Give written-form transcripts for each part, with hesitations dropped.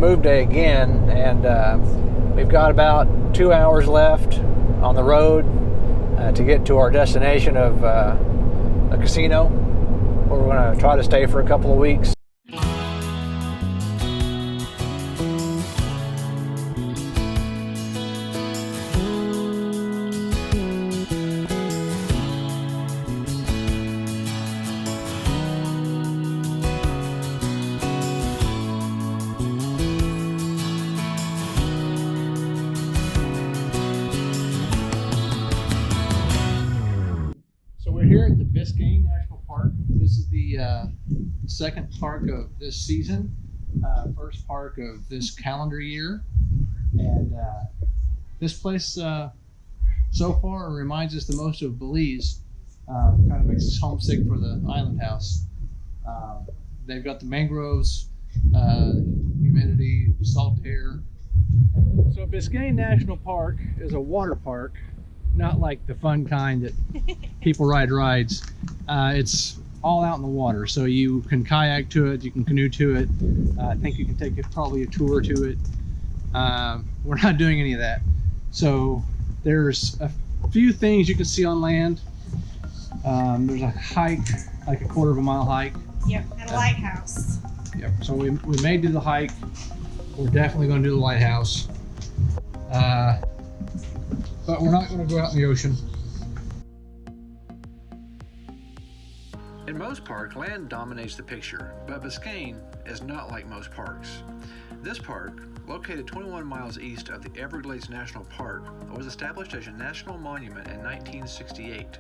move day again, and we've got about 2 hours left on the road to get to our destination of a casino where we're going to try to stay for a couple of weeks. Here at the Biscayne National Park. This is the second park of this season, first park of this calendar year, and this place so far reminds us the most of Belize. Kind of makes us homesick for the island house. They've got the mangroves, humidity, salt air. So Biscayne National Park is a water park. Not like the fun kind that people ride rides. It's all out in the water, so you can kayak to it, you can canoe to it. I think you can take probably a tour to it. We're not doing any of that. So there's a few things you can see on land. There's a hike, like a 1/4 mile hike. Yep, and a lighthouse. Yep, so we may do the hike. We're definitely going to do the lighthouse. But we're not going to go out in the ocean. In most parks, land dominates the picture, but Biscayne is not like most parks. This park, located 21 miles east of the Everglades National Park, was established as a national monument in 1968.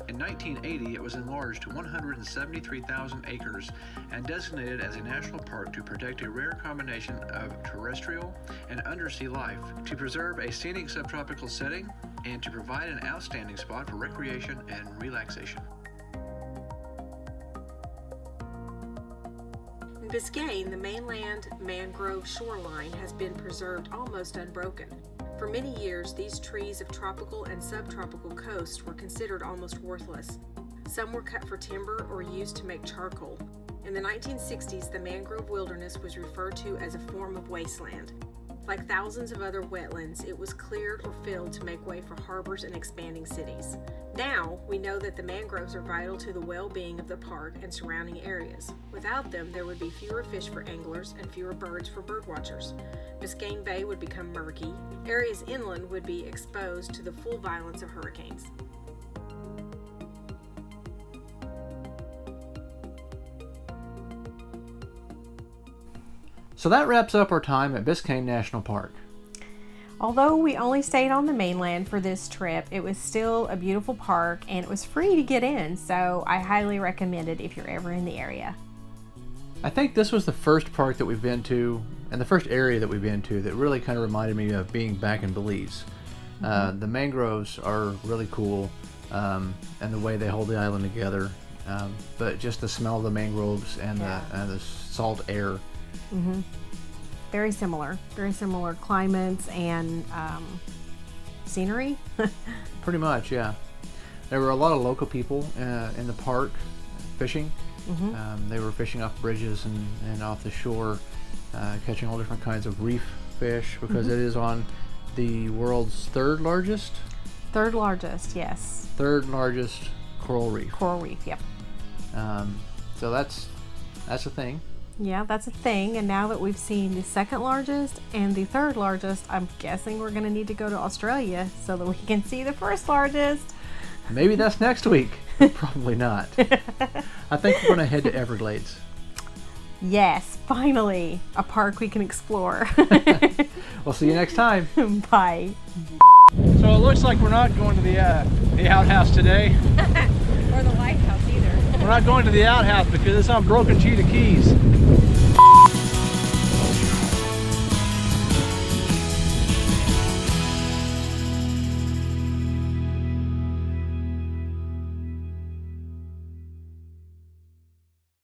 In 1980, it was enlarged to 173,000 acres and designated as a national park to protect a rare combination of terrestrial and undersea life, to preserve a scenic subtropical setting, and to provide an outstanding spot for recreation and relaxation. In Biscayne, the mainland mangrove shoreline has been preserved almost unbroken. For many years, these trees of tropical and subtropical coasts were considered almost worthless. Some were cut for timber or used to make charcoal. In the 1960s, the mangrove wilderness was referred to as a form of wasteland. Like thousands of other wetlands, it was cleared or filled to make way for harbors and expanding cities. Now, we know that the mangroves are vital to the well-being of the park and surrounding areas. Without them, there would be fewer fish for anglers and fewer birds for birdwatchers. Biscayne Bay would become murky. Areas inland would be exposed to the full violence of hurricanes. So that wraps up our time at Biscayne National Park. Although we only stayed on the mainland for this trip, it was still a beautiful park and it was free to get in, so I highly recommend it if you're ever in the area. I think this was the first park that we've been to, and the first area that we've been to, that really kind of reminded me of being back in Belize. The mangroves are really cool, and the way they hold the island together, but just the smell of the mangroves and the salt air. Mm-hmm. Very similar climates and scenery. Pretty much, yeah. There were a lot of local people in the park fishing. Mm-hmm. They were fishing off bridges and off the shore, catching all different kinds of reef fish, because it is on the world's third largest, yes. Third largest coral reef. Coral reef, yep. So that's a thing. Yeah, that's a thing. And now that we've seen the second largest and the third largest, I'm guessing we're going to need to go to Australia so that we can see the first largest. Maybe that's next week. Probably not. I think we're going to head to Everglades. Yes, finally, a park we can explore. We'll see you next time. Bye. So it looks like we're not going to the outhouse today. Or the lighthouse either. We're not going to the outhouse because it's on Broken Cheetah Keys.